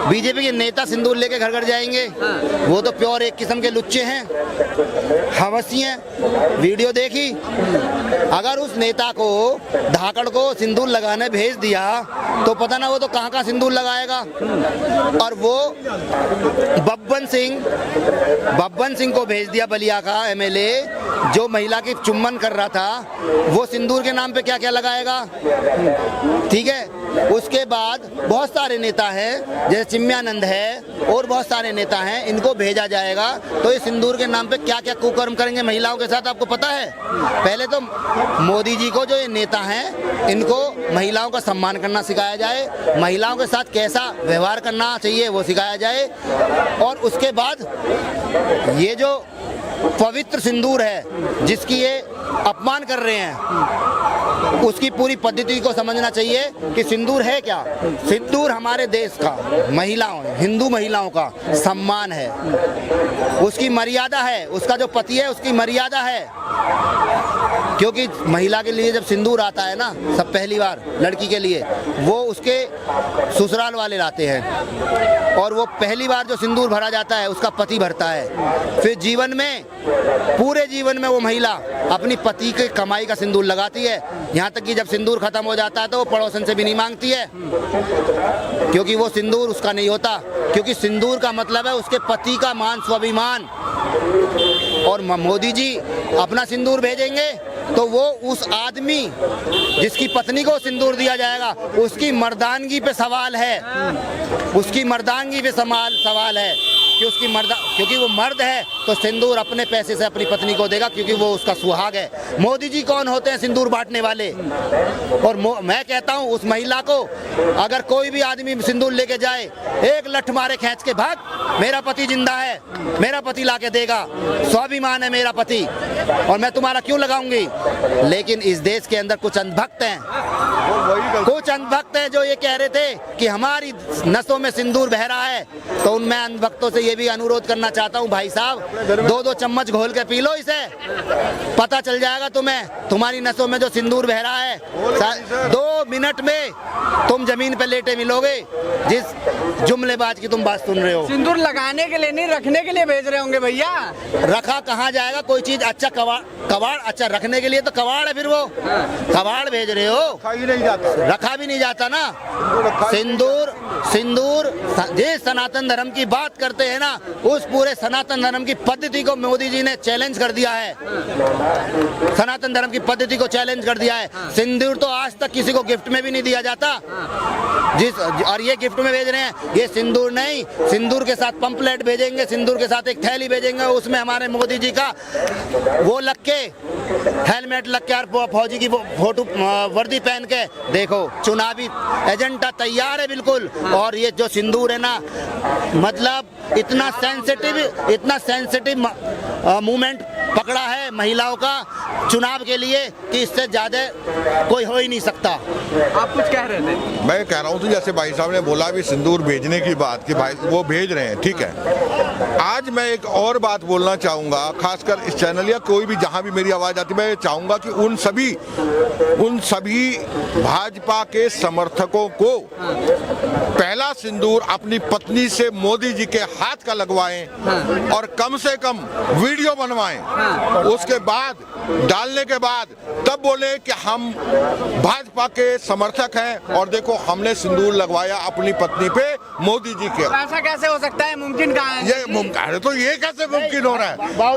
BJP के नेता सिंदूर लेके घर घर जाएंगे। वो तो प्योर एक किस्म के लुच्चे हैं, हवसी हैं। वीडियो देखी, अगर उस नेता को धाकड़ को सिंदूर लगाने भेज दिया तो पता ना वो तो कहाँ कहाँ सिंदूर लगाएगा। और वो बब्बन सिंह को भेज दिया, बलिया का एमएलए जो महिला की चुम्बन कर रहा था, वो सिंदूर के नाम पे क्या क्या लगाएगा। ठीक है, उसके बाद बहुत सारे नेता हैं जैसे चिन्मयानंद है और बहुत सारे नेता हैं, इनको भेजा जाएगा तो ये सिंदूर के नाम पे क्या क्या कुकर्म करेंगे महिलाओं के साथ, आपको पता है। पहले तो मोदी जी को, जो ये नेता हैं, इनको महिलाओं का सम्मान करना सिखाया जाए, महिलाओं के साथ कैसा व्यवहार करना चाहिए वो सिखाया जाए। और उसके बाद ये जो पवित्र सिंदूर है जिसकी ये अपमान कर रहे हैं, उसकी पूरी पद्धति को समझना चाहिए कि सिंदूर है क्या। सिंदूर हमारे देश का महिलाओं, हिंदू महिलाओं का सम्मान है, उसकी मर्यादा है, उसका जो पति है उसकी मर्यादा है। क्योंकि महिला के लिए जब सिंदूर आता है ना, सब पहली बार लड़की के लिए, वो उसके ससुराल वाले लाते हैं और वो पहली बार जो सिंदूर भरा जाता है उसका पति भरता है। फिर जीवन में, पूरे जीवन में वो महिला अपनी पति के कमाई का सिंदूर लगाती है, यहाँ तक कि जब सिंदूर खत्म हो जाता है तो वो पड़ोसन से भी नहीं मांगती है, क्योंकि वो सिंदूर उसका नहीं होता। क्योंकि सिंदूर का मतलब है उसके पति का मान स्वाभिमान। और मोदी जी अपना सिंदूर भेजेंगे तो वो उस आदमी जिसकी पत्नी को सिंदूर दिया जाएगा उसकी मर्दानगी पे सवाल है, उसकी मर्दानगी पे सवाल है कि क्योंकि वो मर्द है तो सिंदूर अपने पैसे से अपनी पत्नी को देगा, क्योंकि वो उसका सुहाग है। मोदी जी कौन होते हैं सिंदूर बांटने वाले। और मैं कहता हूँ उस महिला को, अगर कोई भी आदमी सिंदूर लेके जाए, एक लठ मारे खींच के भाग, मेरा पति जिंदा है, मेरा पति लाके देगा, स्वाभिमान है मेरा पति, और मैं तुम्हारा क्यों लगाऊंगी। लेकिन इस देश के अंदर कुछ अंधभक्त हैं, जो ये कह रहे थे कि हमारी नसों में सिंदूर बह रहा है। तो उनमें अंधभक्तों से ये भी अनुरोध करना चाहता हूँ, भाई साहब 2-2 चम्मच घोल के पी लो इसे, पता चल जाएगा तुम्हें, तुम्हारी नसों में जो सिंदूर बह रहा है। 2 मिनट में तुम जमीन पे लेटे मिलोगे जिस जुमलेबाज की तुम बात सुन रहे हो। सिंदूर लगाने के लिए नहीं, रखने के लिए भेज रहे होंगे भैया। रखा कहाँ जाएगा कोई चीज। अच्छा कबाड़ अच्छा रखने के लिए तो कबाड़ है, फिर वो कबाड़ भेज रहे हो, रखा भी नहीं जाता ना। सिंदूर जिस सनातन धर्म की बात करते हैं ना, उस पूरे सनातन धर्म की पद्धति को मोदी जी ने चैलेंज कर दिया है, सनातन धर्म की पद्धति को चैलेंज कर दिया है। सिंदूर तो आज तक किसी को गिफ्ट में भी नहीं दिया जाता, और ये गिफ्ट में भेज रहे हैं। ये सिंदूर नहीं, सिंदूर के साथ पंपलेट भेजेंगे, सिंदूर के साथ एक थैली भेजेंगे, उसमें हमारे मोदी जी का वो लग के, हेलमेट लग के और फौजी की फोटो वर्दी पहन के, देखो चुनावी एजेंडा तैयार है बिल्कुल। और ये जो सिंदूर है ना, मतलब इतना सेंसिटिव मूवमेंट पकड़ा है महिलाओं का चुनाव के लिए कि इससे ज्यादा कोई हो ही नहीं सकता। आप कुछ कह रहे थे? मैं कह रहा हूँ तो जैसे भाई साहब ने बोला भी सिंदूर भेजने की बात, कि भाई वो भेज रहे हैं, ठीक है। आज मैं एक और बात बोलना चाहूँगा, खासकर इस चैनल या कोई भी जहाँ भी मेरी आवाज़ आती है, मैं चाहूँगा कि उन सभी भाजपा के समर्थकों को पहला सिंदूर अपनी पत्नी से मोदी जी के हाथ का लगवाएं और कम से कम वीडियो बनवाएं। उसके बाद डालने के बाद तब बोले कि हम भाजपा के समर्थक हैं और देखो हमने सिंदूर लगवाया अपनी पत्नी पे मोदी जी के। ऐसा कैसे हो सकता है? मुमकिन कहाँ है? ये मुमकिन है, तो ये कैसे मुमकिन हो रहा है?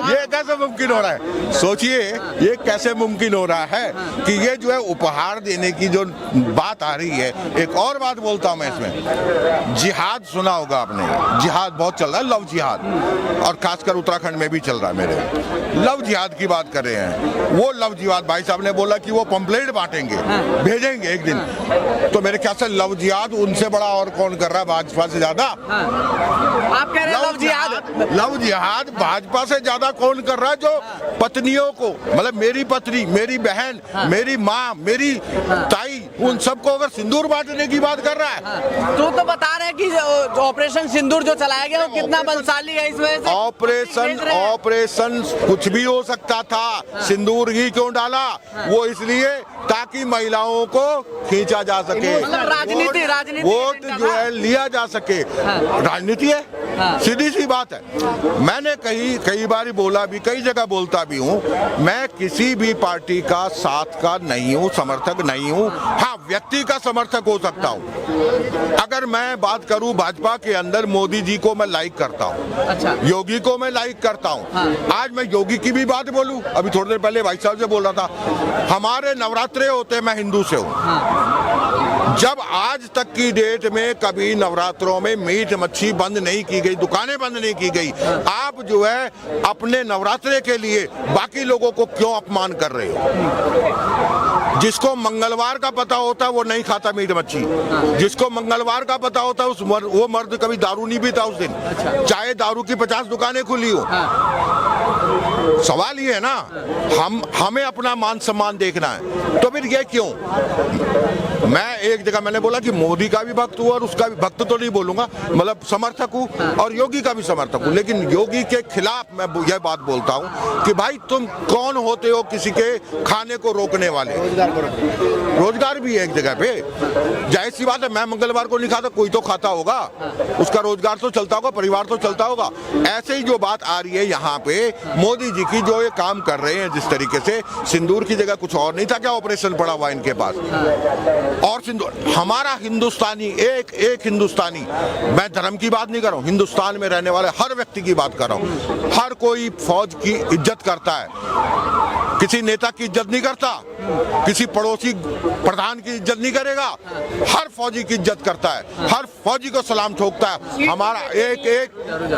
ये कैसे मुमकिन हो रहा है? सोचिए ये कैसे मुमकिन हो रहा है कि ये जो है उपहार देने की जो बात आ रही है। एक और बात बोलता हूँ मैं इसमें, जिहाद सुना होगा आपने, जिहाद बहुत चल रहा है, लव जिहाद, और खासकर उत्तराखंड में भी चल रहा है। मेरे लव जिहाद की बात कर रहे हैं, वो लव जिहाद भाई साहब ने बोला कि वो पंपलेट बांटेंगे, भेजेंगे एक दिन, तो मेरे ख्याल से लव जिहाद उनसे बड़ा और कौन कर रहा है भाजपा से ज्यादा? आप कह रहे हैं लव जिहाद भाजपा से ज्यादा कौन कर रहा है? जो पत्नियों को, मतलब मेरी पत्नी, मेरी बहन, मेरी माँ, मेरी ताई, उन सबको अगर सिंदूर बांटने की बात कर रहा है। तो बता रहे हैं कि ऑपरेशन सिंदूर जो चलाया गया वो कितना बलशाली है, इस वजह से ऑपरेशन कुछ कुछ भी हो सकता था, सिंदूर ही क्यों डाला? वो इसलिए ताकि महिलाओं को खींचा जा सके, मतलब राजनीति वोट जो है लिया जा सके। राजनीति है, सीधी सी बात है। मैंने कई बार बोला भी, कई जगह बोलता भी हूँ, मैं किसी भी पार्टी का साथ का नहीं हूँ, समर्थक नहीं हूँ। हाँ, व्यक्ति का समर्थक हो सकता हूँ। अगर मैं बात करूँ भाजपा के अंदर, मोदी जी को मैं लाइक करता हूँ, अच्छा, योगी को मैं लाइक करता हूँ। आज मैं योगी की भी बात बोलूं, अभी थोड़ी देर पहले भाई साहब से बोल रहा था, हमारे नवरात्रे होते, मैं हिंदू से हूँ। जब आज तक की डेट में कभी नवरात्रों में मीट मच्छी बंद नहीं की गई, दुकानें बंद नहीं की गई, आप जो है अपने नवरात्रे के लिए बाकी लोगों को क्यों अपमान कर रहे हो? जिसको मंगलवार का पता होता है वो नहीं खाता मीट मच्छी, जिसको मंगलवार का पता होता है वो मर्द कभी दारू नहीं पीता उस दिन, चाहे दारू की 50 दुकानें खुली हो। सवाल ये है ना, हमें अपना मान सम्मान देखना है, तो फिर ये क्यों? मैं एक जगह मैंने बोला कि मोदी का भी भक्त हूँ और उसका भी भक्त तो नहीं बोलूंगा, मतलब समर्थक हूँ, और योगी का भी समर्थक हूँ, लेकिन योगी के खिलाफ मैं यह बात बोलता हूँ कि भाई तुम कौन होते हो किसी के खाने को रोकने वाले? रोजगार भी है एक जगह पे, जाहिर सी बात है, मैं मंगलवार को नहीं खाता, कोई तो खाता होगा, उसका रोजगार तो चलता होगा, परिवार तो चलता होगा। ऐसे ही जो बात आ रही है यहाँ पे मोदी जी की, जो ये काम कर रहे हैं जिस तरीके से, सिंदूर की जगह कुछ और नहीं था क्या ऑपरेशन पड़ा हुआ इनके पास? और सिंदूर, हमारा हिंदुस्तानी, एक हिंदुस्तानी, मैं धर्म की बात नहीं कर रहा हूँ, हिंदुस्तान में रहने वाले हर व्यक्ति की बात कर रहा हूँ। हर कोई फौज की इज्जत करता है, किसी नेता की इज्जत नहीं करता, किसी पड़ोसी प्रधान की इज्जत नहीं करेगा, हर फौजी की इज्जत करता है, हर फौजी को सलाम ठोकता है। हमारा एक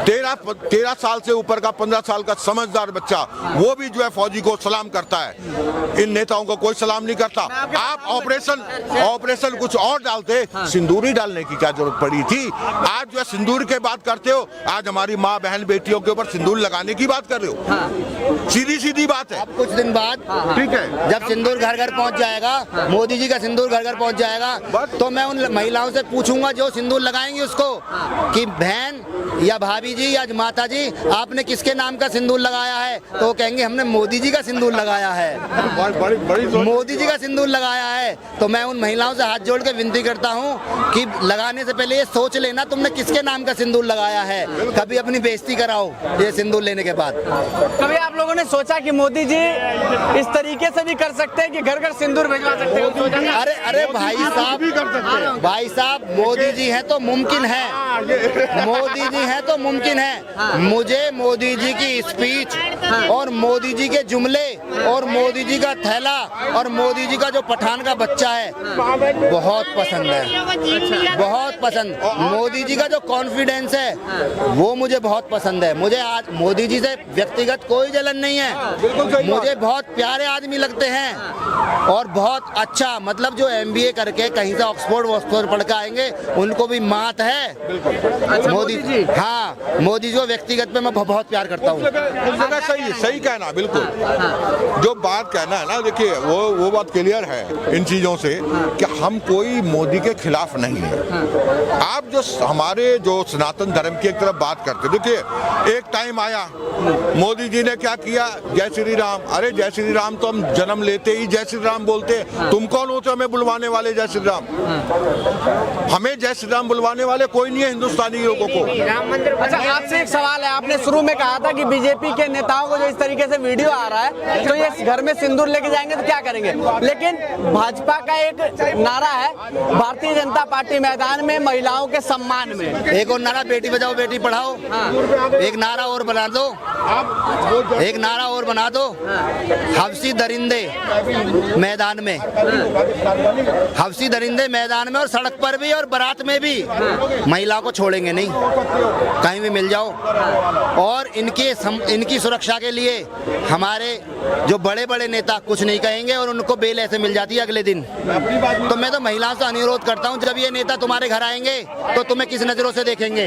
13 साल से ऊपर का 15 साल का समझदार बच्चा, वो भी जो है फौजी को सलाम करता है। इन नेताओं को कोई सलाम नहीं करता। आप ऑपरेशन कुछ और डालते, सिंदूर ही डालने की क्या जरूरत पड़ी थी? आज जो है सिंदूर की बात करते हो, आज हमारी माँ बहन बेटियों के ऊपर सिंदूर लगाने की बात कर रहे हो। सीधी बात है। कुछ दिन बाद, ठीक है, जब सिंदूर घर घर पहुंच जाएगा, मोदी जी का सिंदूर घर घर पहुंच जाएगा, तो मैं उन महिलाओं से पूछूंगा जो सिंदूर लगाएंगी उसको, कि बहन या भाभी जी या माता जी, आपने किसके नाम का सिंदूर लगाया है? तो वो कहेंगे हमने मोदी जी का सिंदूर लगाया है, मोदी जी का सिंदूर लगाया है। तो मैं उन महिलाओं से हाथ जोड़ के विनती करता हूँ कि लगाने से पहले ये सोच लेना तुमने किसके नाम का सिंदूर लगाया है, कभी अपनी बेइज्जती कराओ ये सिंदूर लेने के बाद। कभी आप लोगों ने सोचा कि मोदी जी इस तरीके से भी कर सकते हैं कि घर घर सिंदूर भिजवा सकते हैं? अरे भाई साहब, मोदी जी हैं तो मुमकिन है, मोदी जी हैं तो मुमकिन है। मुझे मोदी जी की स्पीच और मोदी जी के जुमले और मोदी जी का थैला और मोदी जी का जो पठान का बच्चा है बहुत पसंद है, बहुत पसंद। मोदी जी का जो कॉन्फिडेंस है वो मुझे बहुत पसंद है। मुझे आज मोदी जी से व्यक्तिगत कोई जलन नहीं है, मुझे बहुत प्यारे आदमी लगते हैं और बहुत अच्छा, मतलब जो MBA करके कहीं से ऑक्सफोर्ड पढ़ के आएंगे उनको भी मात है। अच्छा, मोदी जी, हाँ, मोदी जी व्यक्तिगत पे मैं बहुत प्यार करता हूँ। सही कहना, बिल्कुल जो बात कहना है ना, देखिए वो बात क्लियर है इन चीजों से कि हम कोई मोदी के खिलाफ नहीं है। आप जो हमारे जो सनातन धर्म की एक तरफ बात करते, देखिए एक टाइम आया मोदी जी ने क्या किया, जय श्री राम। अरे जय श्री राम तो हम जन्म लेते ही जय श्री राम बोलते, तुम कौन होते हो हमें बुलवाने वाले जय श्री राम? हमें जय श्री राम बुलवाने वाले कोई नहीं है हिंदुस्तानी लोगों को। अच्छा, आपसे एक सवाल है, आपने शुरू में कहा था कि बीजेपी के नेताओं को जो इस तरीके से वीडियो आ रहा है तो ये घर में सिंदूर लेके जाएंगे तो क्या करेंगे, लेकिन भाजपा का एक नारा है भारतीय जनता पार्टी मैदान में महिलाओं के सम्मान में, एक और नारा बेटी बचाओ बेटी पढ़ाओ, एक नारा और बना दो, एक नारा और बना दो, हफ्सी दरिंदे मैदान में, हफ्सी दरिंदे मैदान में और सड़क पर भी और बारात में भी महिला को छोड़ेंगे नहीं, कहीं भी मिल जाओ। और इनकी सुरक्षा के लिए हमारे जो बड़े बड़े नेता कुछ नहीं कहेंगे और उनको बेल ऐसे मिल जाती है अगले दिन। तो मैं तो महिलाओं से अनुरोध करता हूँ, जब ये नेता तुम्हारे घर आएंगे तो तुम्हें किस नजरों से देखेंगे,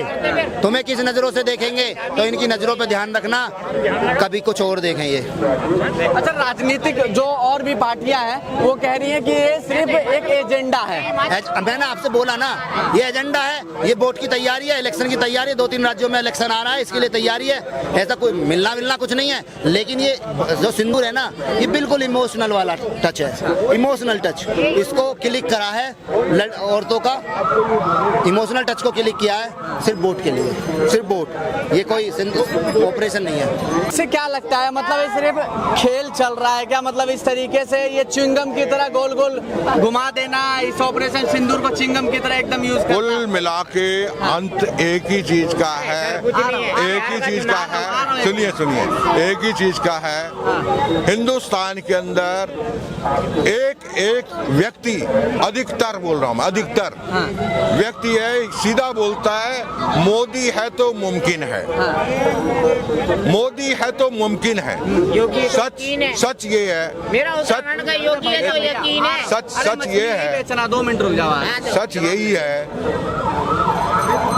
तुम्हें किस नजरों से देखेंगे, तो इनकी नजरों पे ध्यान रखना, कभी कुछ और देखें ये। अच्छा, राजनीतिक जो और भी पार्टियां हैं वो कह रही हैं कि ये सिर्फ एक एजेंडा है। मैंने आपसे बोला ना, ये एजेंडा है, ये वोट की तैयारी है, इलेक्शन की तैयारी है, 2-3 राज्यों में इलेक्शन आ रहा है, इसके लिए तैयारी है। ऐसा कोई मिलना कुछ नहीं है। लेकिन ये जो सिंदूर है ना, ये बिल्कुल इमोशनल वाला टच है, इमोशनल टच। इसको क्लिक करा है औरतों का, इमोशनल टच को क्लिक किया है सिर्फ वोट के लिए, सिर्फ वोट। ये कोई ऑपरेशन नहीं है। इससे क्या लगता है, मतलब ये सिर्फ खेल चल रहा है क्या? मतलब इस तरीके से ये च्युइंगम की तरह गोल गोल घुमा देना, इस ऑपरेशन सिंदूर को च्युइंगम की तरह एकदम यूज करना। कुल मिला के अंत एक ही चीज का है, एक ही चीज का है, सुनिए, एक ही चीज का है। हिंदुस्तान के अंदर एक व्यक्ति, अधिकतर बोल रहा हूँ मैं, अधिकतर व्यक्ति है, सीधा बोलता है मोदी है तो मुमकिन है, मोदी है तो मुमकिन है। सच ये है, मेरा उत्तराखंड का योगी है तो यकीन है। सच ये है, 2 मिनट रुक जाओ। सच यही है,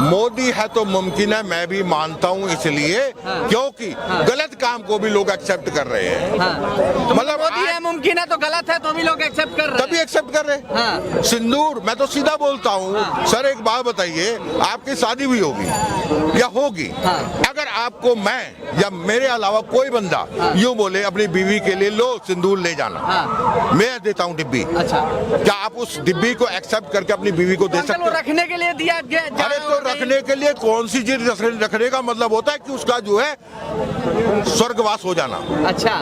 मोदी है तो मुमकिन है, मैं भी मानता हूँ, इसलिए क्योंकि गलत काम को भी लोग एक्सेप्ट कर रहे हैं। मतलब मोदी है मुमकिन है तो गलत है तो भी लोग एक्सेप्ट कर रहे हैं, तभी एक्सेप्ट कर रहे हैं। सिंदूर, मैं तो सीधा बोलता हूँ सर, एक बात बताइए, आपकी शादी भी होगी या होगी, अगर आपको मैं या मेरे अलावा कोई बंदा यूँ बोले अपनी बीवी के लिए लो सिंदूर ले जाना, मैं देता हूँ डिब्बी, अच्छा, क्या आप उस डिब्बी को एक्सेप्ट करके अपनी बीवी को दे सकते हो? रखने के लिए दिया गया। अरे तो रखने के लिए कौन सी चीज रखने का मतलब होता है कि उसका जो है स्वर्गवास हो जाना। अच्छा,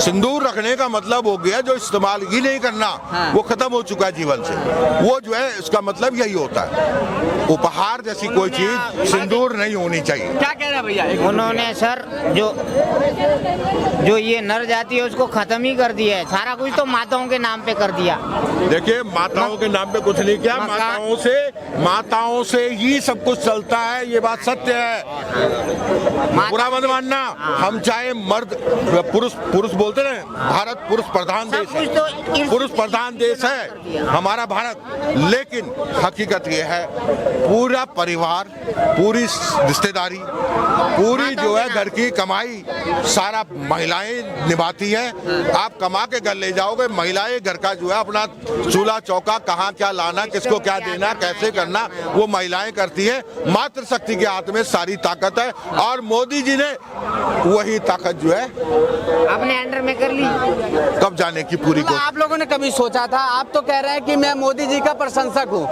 सिंदूर रखने का मतलब हो गया जो इस्तेमाल ही नहीं करना, वो खत्म हो चुका है जीवन से, वो जो है इसका मतलब यही होता है। उपहार जैसी कोई चीज सिंदूर नहीं होनी चाहिए। क्या कह रहे हैं भैया? उन्होंने सर जो ये नर जाति है उसको खत्म ही कर दिया है, सारा कुछ तो माताओं के नाम पे कर दिया। देखिए, माताओं के नाम पे कुछ नहीं किया, माताओं से ही सब कुछ चलता है, ये बात सत्य है, बुरा मत मानना। हम चाहे मर्द पुरुष बोलते ना, भारत पुरुष प्रधान देश है, पुरुष प्रधान देश है हमारा भारत, लेकिन हकीकत ये है पूरा परिवार, पूरी रिश्तेदारी, पूरी जो है घर की कमाई सारा महिलाएं निभाती हैं। आप कमा के घर ले जाओगे, महिलाएं घर का जो है अपना चूल्हा चौका, कहाँ क्या लाना, किसको क्या देना, कैसे करना, वो महिलाएं करती है। मातृ शक्ति के हाथ में सारी ताकत है और मोदी जी ने वही ताकत जो है अपने अंडर में कर ली। कब जाने की पूरी को। आप लोगों ने कभी सोचा था, आप तो कह रहे हैं कि मैं मोदी जी का प्रशंसक हूँ,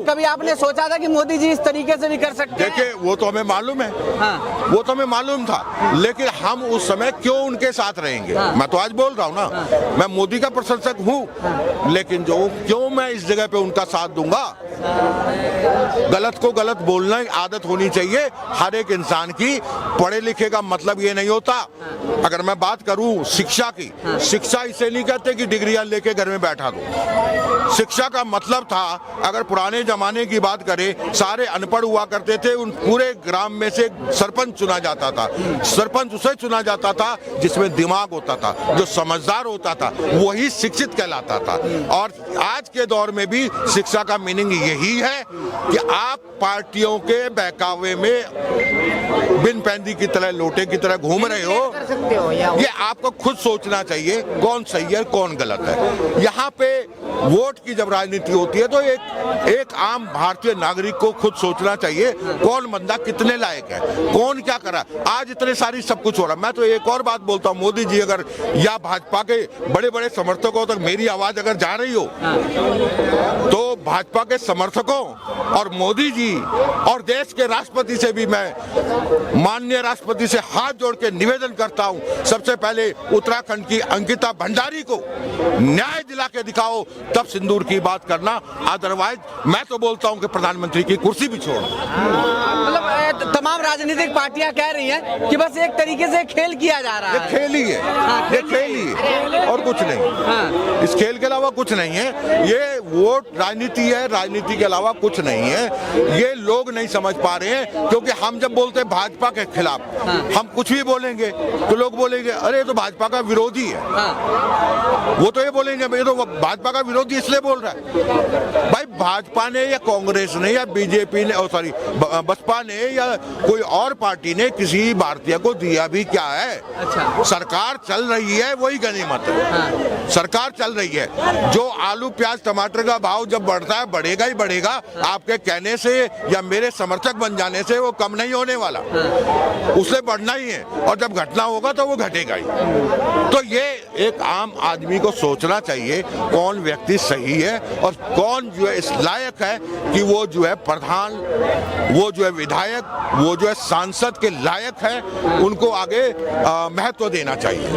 कभी आपने सोचा था कि मोदी जी इस तरीके से भी कर सकते हैं? देखिए, वो तो हमें मालूम है, वो तो हमें मालूम था, लेकिन हम उस समय क्यों उनके साथ रहेंगे? मैं तो आज बोल रहा हूँ ना, मैं मोदी का प्रशंसक हूँ, लेकिन जो क्यों मैं इस जगह पे उनका साथ दूंगा? गलत को गलत बोलना आदत होनी चाहिए हर एक इंसान की। पढ़े लिखे का मतलब ये नहीं होता। अगर मैं बात करूं शिक्षा की, शिक्षा इसे नहीं कहते कि डिग्रियां लेके घर में बैठा दो। शिक्षा का मतलब था, अगर पुराने जमाने की बात करें, सारे अनपढ़ हुआ करते थे, उन पूरे ग्राम में से सरपंच चुना जाता था। सरपंच उसे चुना जाता था जिसमें दिमाग होता था, जो समझदार होता था, वही शिक्षित कहलाता था। और आज के दौर में भी शिक्षा का मीनिंग यही है कि आप पार्टियों के बहकावे में बिन पैंदी की तरह, लोटे की तरह घूम रहे हो। ये आपको खुद सोचना चाहिए कौन सही है कौन गलत है। यहाँ पे वोट की जब राजनीति होती है तो एक आम भारतीय नागरिक को खुद सोचना चाहिए कौन बंदा कितने लायक है, कौन क्या करा। आज इतने सारी सब कुछ हो रहा है। मैं तो एक और बात बोलता हूँ, मोदी जी अगर या भाजपा के बड़े बड़े समर्थकों तक मेरी आवाज अगर जा रही हो तो भाजपा के समर्थकों और मोदी जी और देश के राष्ट्रपति से भी मैं माननीय राष्ट्रपति से हाथ जोड़ के निवेदन करता हूं, सबसे पहले उत्तराखंड की अंकिता भंडारी को न्याय दिला के दिखाओ, तब सिंदूर की बात करना। अदरवाइज मैं तो बोलता हूं कि प्रधानमंत्री की कुर्सी भी छोड़ो। मतलब तमाम राजनीतिक पार्टियां कह रही हैं कि बस एक तरीके से खेल किया जा रहा है। ये खेल ही है, ये खेल ही है और कुछ नहीं। इस खेल के अलावा कुछ नहीं है। ये वोट राजनीति है, राजनीति के अलावा कुछ नहीं है। ये लोग नहीं समझ पा रहे हैं, क्योंकि हम जब बोलते हैं भाजपा के खिलाफ, हम कुछ भी बोलेंगे तो लोग बोलेंगे अरे ये तो भाजपा का विरोधी है। वो तो ये बोलेंगे ये तो भाजपा का विरोधी इसलिए बोल रहा है। भाई भाजपा ने या कांग्रेस ने या बीजेपी ने सॉरी बसपा ने या कोई और पार्टी ने किसी भारतीय को दिया भी क्या है? अच्छा। सरकार चल रही है, वही गनीमत है। सरकार चल रही है। जो आलू प्याज टमाटर का भाव जब बढ़ता है बढ़ेगा ही बढ़ेगा। आपके कहने से या मेरे समर्थक बन जाने से वो कम नहीं होने वाला, उसे बढ़ना ही है। और जब घटना होगा तो वो घटेगा ही। तो ये एक आम आदमी को सोचना चाहिए कौन व्यक्ति सही है और कौन जो है इस लायक है कि वो जो है प्रधान, वो जो है विधायक, वो जो है सांसद के लायक है। उनको आगे महत्व देना चाहिए।